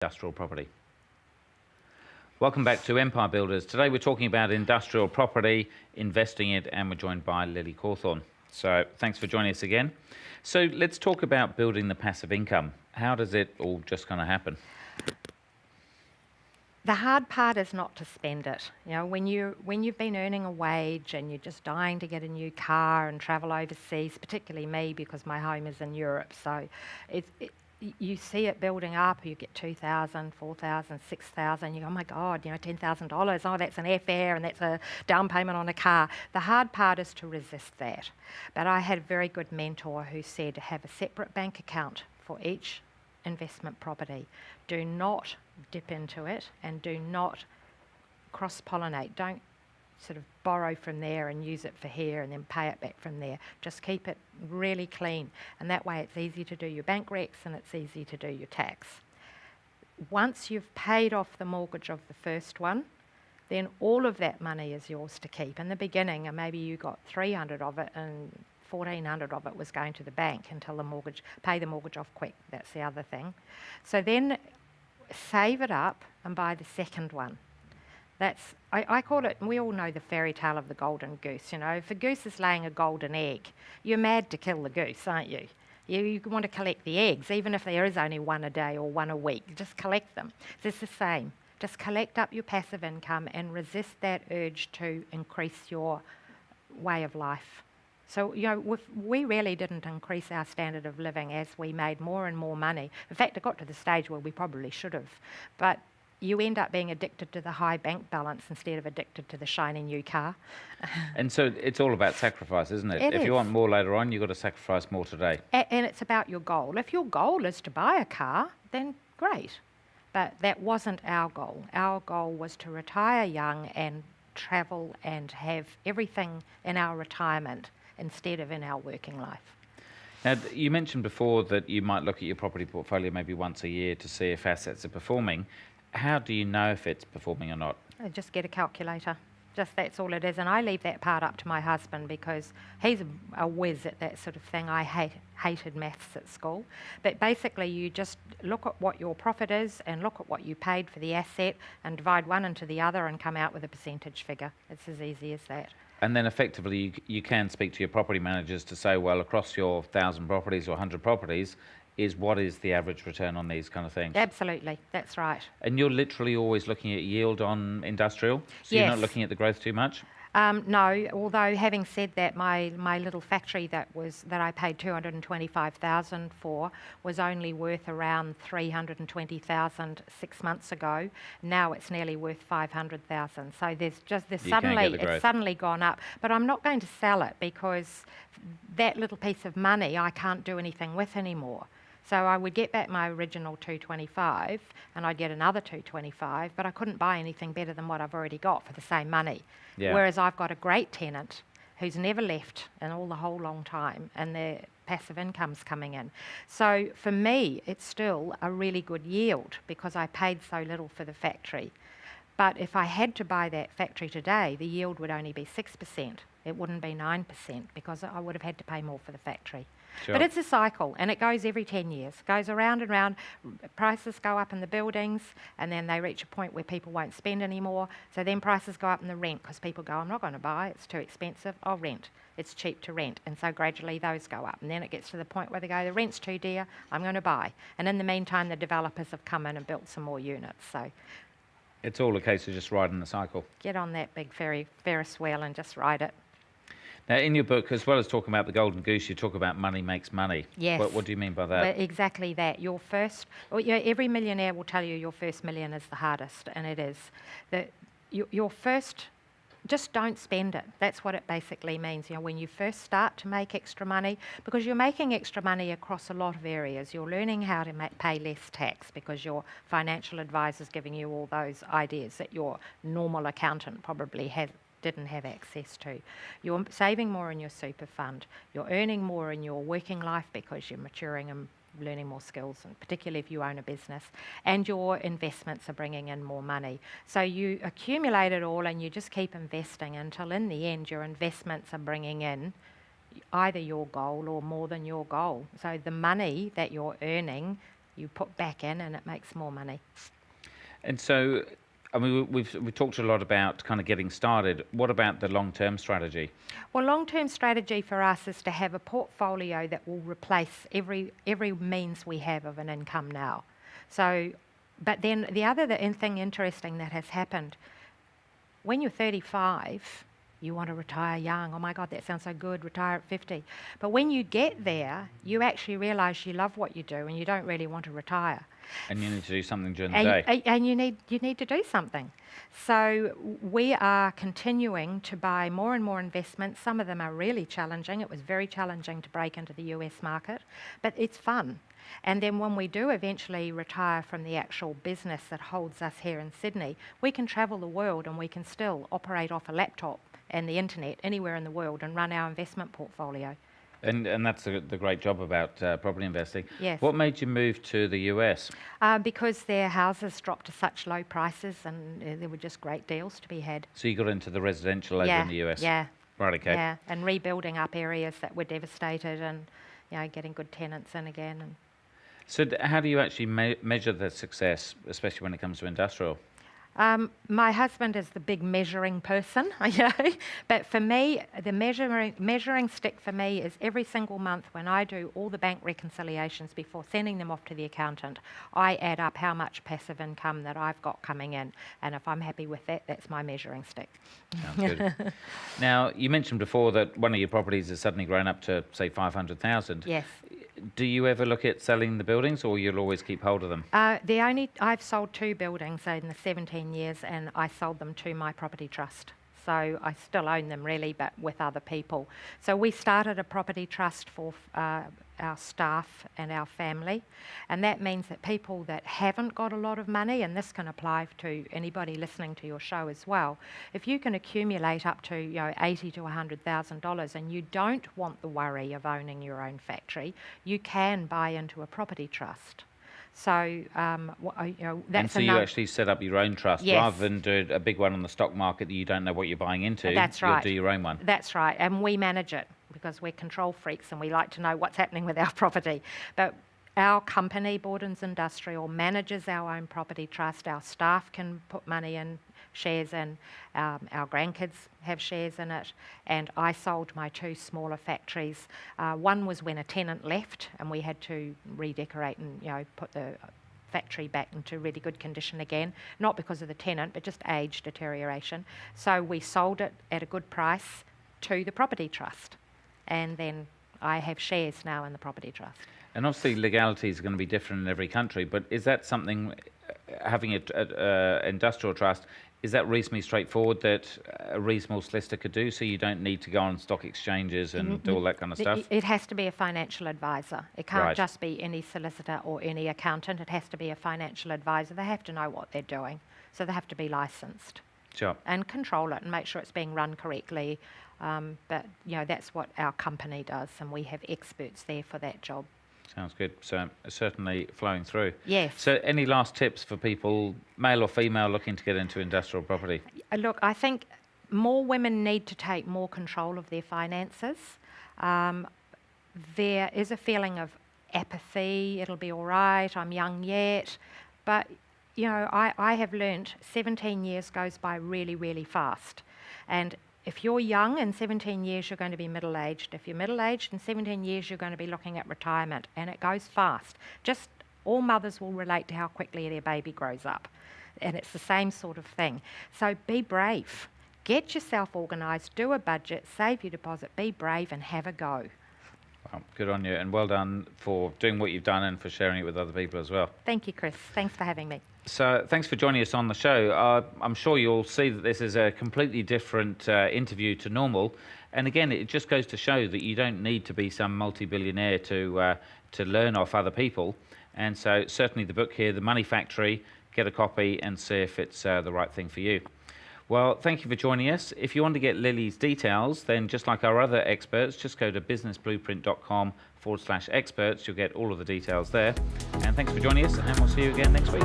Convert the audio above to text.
industrial property. Welcome back to Empire Builders. Today we're talking about industrial property, investing it, and we're joined by Lily Cawthorne. So thanks for joining us again. So let's talk about building the passive income. How does it all just kind of happen? The hard part is not to spend it. You know, when you've been earning a wage and you're just dying to get a new car and travel overseas, particularly me because my home is in Europe, so you see it building up. You get 2,000, 4,000, 6,000. You go, oh my God, $10,000. Oh, that's an airfare and that's a down payment on a car. The hard part is to resist that. But I had a very good mentor who said have a separate bank account for each investment property. Do not dip into it and do not cross-pollinate. Don't sort of borrow from there and use it for here and then pay it back from there. Just keep it really clean, and that way it's easy to do your bank recs and it's easy to do your tax. Once you've paid off the mortgage of the first one, then all of that money is yours to keep. In the beginning, and maybe you got 300 of it and 1,400 of it was going to the bank until pay the mortgage off quick. That's the other thing. So then save it up and buy the second one. I call it, and we all know the fairy tale of the golden goose. If a goose is laying a golden egg, you're mad to kill the goose, aren't you? You want to collect the eggs, even if there is only one a day or one a week. Just collect them. It's the same. Just collect up your passive income and resist that urge to increase your way of life. So, we really didn't increase our standard of living as we made more and more money. In fact, it got to the stage where we probably should have. But you end up being addicted to the high bank balance instead of addicted to the shiny new car. And so it's all about sacrifice, isn't it? If you want more later on, you've got to sacrifice more today. And it's about your goal. If your goal is to buy a car, then great. But that wasn't our goal. Our goal was to retire young and travel and have everything in our retirement instead of in our working life. Now, you mentioned before that you might look at your property portfolio maybe once a year to see if assets are performing. How do you know if it's performing or not? I just get a calculator. Just that's all it is. And I leave that part up to my husband because he's a whiz at that sort of thing. I hated maths at school. But basically you just look at what your profit is and look at what you paid for the asset and divide one into the other and come out with a percentage figure. It's as easy as that. And then effectively you can speak to your property managers to say, well, across your 1,000 properties or 100 properties, what is the average return on these kind of things? Absolutely, that's right. And you're literally always looking at yield on industrial? So yes. You're not looking at the growth too much? No, although having said that, my little factory that I paid $225,000 for was only worth around $320,000 6 months ago. Now it's nearly worth $500,000. So it's suddenly gone up. But I'm not going to sell it because that little piece of money I can't do anything with anymore. So I would get back my original 225 and I'd get another 225, but I couldn't buy anything better than what I've already got for the same money. Yeah. Whereas I've got a great tenant who's never left in all the whole long time and their passive income's coming in. So for me, it's still a really good yield because I paid so little for the factory. But if I had to buy that factory today, the yield would only be 6%. It wouldn't be 9% because I would have had to pay more for the factory. Sure. But it's a cycle and it goes every 10 years. It goes around and round. Prices go up in the buildings and then they reach a point where people won't spend anymore. So then prices go up in the rent because people go, I'm not going to buy, it's too expensive, I'll rent. It's cheap to rent. And so gradually those go up. And then it gets to the point where they go, the rent's too dear, I'm going to buy. And in the meantime, the developers have come in and built some more units. So it's all a case of just riding the cycle. Get on that big Ferris wheel and just ride it. Now, in your book, as well as talking about the golden goose, you talk about money makes money. Yes. What do you mean by that? Well, exactly that. Every millionaire will tell you your first million is the hardest, and it is. Your first, just don't spend it. That's what it basically means. When you first start to make extra money, because you're making extra money across a lot of areas. You're learning how to pay less tax because your financial advisor's giving you all those ideas that your normal accountant probably didn't have access to. You're saving more in your super fund. You're earning more in your working life because you're maturing and learning more skills, and particularly if you own a business. And your investments are bringing in more money. So you accumulate it all and you just keep investing until in the end your investments are bringing in either your goal or more than your goal. So the money that you're earning you put back in and it makes more money. And so, I mean, we've talked a lot about kind of getting started. What about the long-term strategy? Well, long-term strategy for us is to have a portfolio that will replace every means we have of an income now. So, but then the other thing interesting that has happened, when you're 35, you want to retire young. Oh my God, that sounds so good, retire at 50. But when you get there, you actually realise you love what you do and you don't really want to retire. And you need to do something during the day. And you need to do something. So we are continuing to buy more and more investments. Some of them are really challenging. It was very challenging to break into the US market, but it's fun. And then when we do eventually retire from the actual business that holds us here in Sydney, we can travel the world and we can still operate off a laptop and the internet anywhere in the world and run our investment portfolio. And that's the great job about property investing. Yes. What made you move to the US? Because their houses dropped to such low prices and there were just great deals to be had. So you got into the residential over in the US? Yeah. Right, okay. Yeah, and rebuilding up areas that were devastated and, getting good tenants in again. And So how do you actually measure the success, especially when it comes to industrial? my husband is the big measuring person, but for me, the measuring stick for me is every single month when I do all the bank reconciliations before sending them off to the accountant, I add up how much passive income that I've got coming in, and if I'm happy with that, that's my measuring stick. Sounds good. Now, you mentioned before that one of your properties has suddenly grown up to, say, 500,000. Yes. Do you ever look at selling the buildings, or you'll always keep hold of them? I've sold 2 buildings in the 17 years, and I sold them to my property trust. So I still own them really, but with other people. So we started a property trust for our staff and our family, and that means that people that haven't got a lot of money, and this can apply to anybody listening to your show as well, if you can accumulate up to $80,000 to $100,000 and you don't want the worry of owning your own factory, you can buy into a property trust. So, that's and so you actually set up your own trust rather than do a big one on the stock market that you don't know what you're buying into. That's right. You'll do your own one. That's right, and we manage it because we're control freaks and we like to know what's happening with our property. But our company, Bordens Industrial, manages our own property trust. Our staff can put money in, shares in, our grandkids have shares in it, and I sold my 2 smaller factories. One was when a tenant left and we had to redecorate and put the factory back into really good condition again, not because of the tenant but just age deterioration. So we sold it at a good price to the property trust, and then I have shares now in the property trust. And obviously legalities are going to be different in every country, but is that something, having an industrial trust, is that reasonably straightforward that a reasonable solicitor could do, so you don't need to go on stock exchanges and do all that kind of stuff? It has to be a financial advisor. It can't just be any solicitor or any accountant. It has to be a financial advisor. They have to know what they're doing, so they have to be licensed. Sure. And control it and make sure it's being run correctly. But that's what our company does, and we have experts there for that job. Sounds good. So certainly flowing through. Yes. So any last tips for people, male or female, looking to get into industrial property? Look, I think more women need to take more control of their finances. There is a feeling of apathy. It'll be all right. I'm young yet. But, I have learnt 17 years goes by really, really fast. And if you're young, in 17 years you're going to be middle-aged. If you're middle-aged, in 17 years you're going to be looking at retirement, and it goes fast. Just all mothers will relate to how quickly their baby grows up, and it's the same sort of thing. So be brave. Get yourself organised, do a budget, save your deposit, be brave and have a go. Well, good on you, and well done for doing what you've done and for sharing it with other people as well. Thank you, Chris. Thanks for having me. So thanks for joining us on the show. I'm sure you'll see that this is a completely different interview to normal. And again, it just goes to show that you don't need to be some multi-billionaire to learn off other people. And so certainly the book here, The Money Factory, get a copy and see if it's the right thing for you. Well, thank you for joining us. If you want to get Lily's details, then just like our other experts, just go to businessblueprint.com/experts. You'll get all of the details there. And thanks for joining us, and we'll see you again next week.